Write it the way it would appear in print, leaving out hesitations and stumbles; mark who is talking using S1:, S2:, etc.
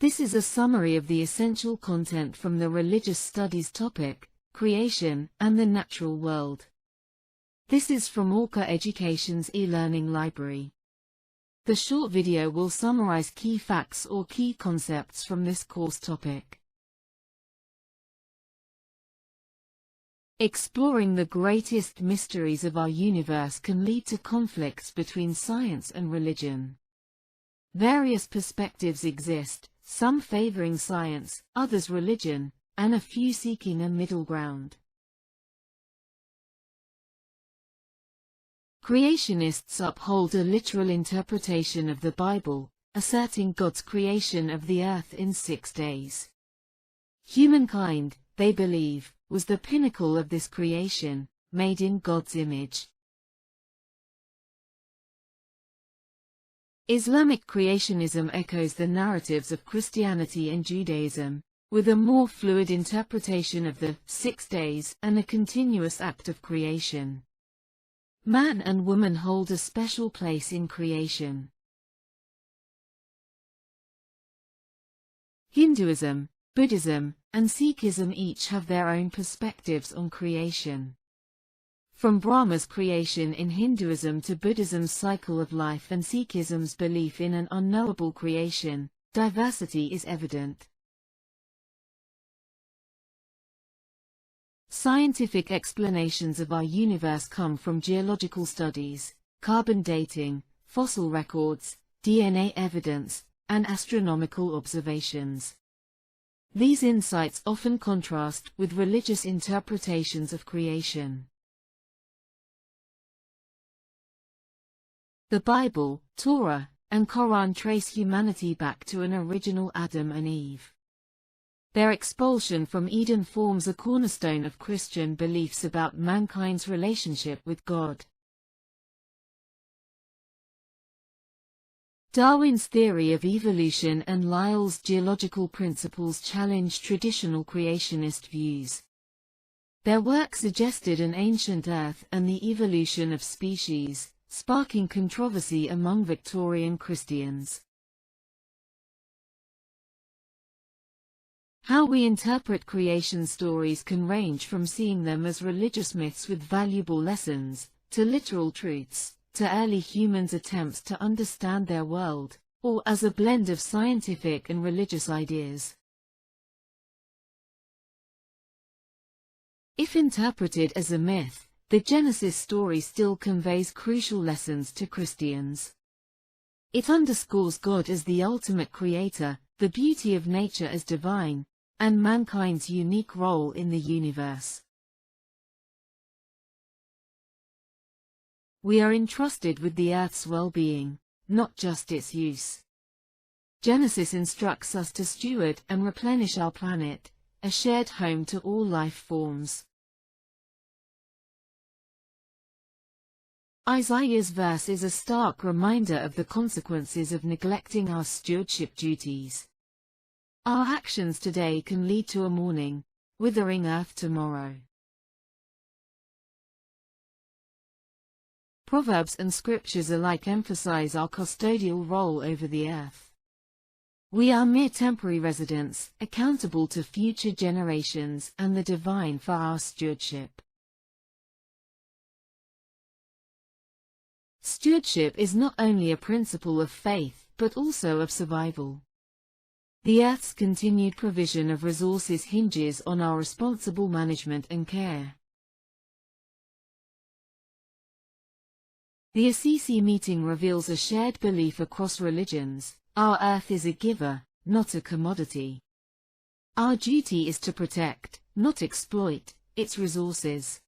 S1: This is a summary of the essential content from the religious studies topic, creation and the natural world. This is from Orca Education's e-learning library. The short video will summarize key facts or key concepts from this course topic. Exploring the greatest mysteries of our universe can lead to conflicts between science and religion. Various perspectives exist, some favoring science, others religion, and a few seeking a middle ground. Creationists uphold a literal interpretation of the Bible, asserting God's creation of the earth in 6 days. Humankind, they believe, was the pinnacle of this creation, made in God's image. Islamic creationism echoes the narratives of Christianity and Judaism, with a more fluid interpretation of the 6 days and a continuous act of creation. Man and woman hold a special place in creation. Hinduism, Buddhism, and Sikhism each have their own perspectives on creation. From Brahma's creation in Hinduism to Buddhism's cycle of life and Sikhism's belief in an unknowable creation, diversity is evident. Scientific explanations of our universe come from geological studies, carbon dating, fossil records, DNA evidence, and astronomical observations. These insights often contrast with religious interpretations of creation. The Bible, Torah, and Quran trace humanity back to an original Adam and Eve. Their expulsion from Eden forms a cornerstone of Christian beliefs about mankind's relationship with God. Darwin's theory of evolution and Lyell's geological principles challenge traditional creationist views. Their work suggested an ancient Earth and the evolution of species, sparking controversy among Victorian Christians. How we interpret creation stories can range from seeing them as religious myths with valuable lessons, to literal truths, to early humans' attempts to understand their world, or as a blend of scientific and religious ideas. If interpreted as a myth, the Genesis story still conveys crucial lessons to Christians. It underscores God as the ultimate creator, the beauty of nature as divine, and mankind's unique role in the universe. We are entrusted with the Earth's well-being, not just its use. Genesis instructs us to steward and replenish our planet, a shared home to all life forms. Isaiah's verse is a stark reminder of the consequences of neglecting our stewardship duties. Our actions today can lead to a mourning, withering earth tomorrow. Proverbs and scriptures alike emphasize our custodial role over the earth. We are mere temporary residents, accountable to future generations and the divine for our stewardship. Stewardship is not only a principle of faith, but also of survival. The Earth's continued provision of resources hinges on our responsible management and care. The Assisi meeting reveals a shared belief across religions: our Earth is a giver, not a commodity. Our duty is to protect, not exploit, its resources.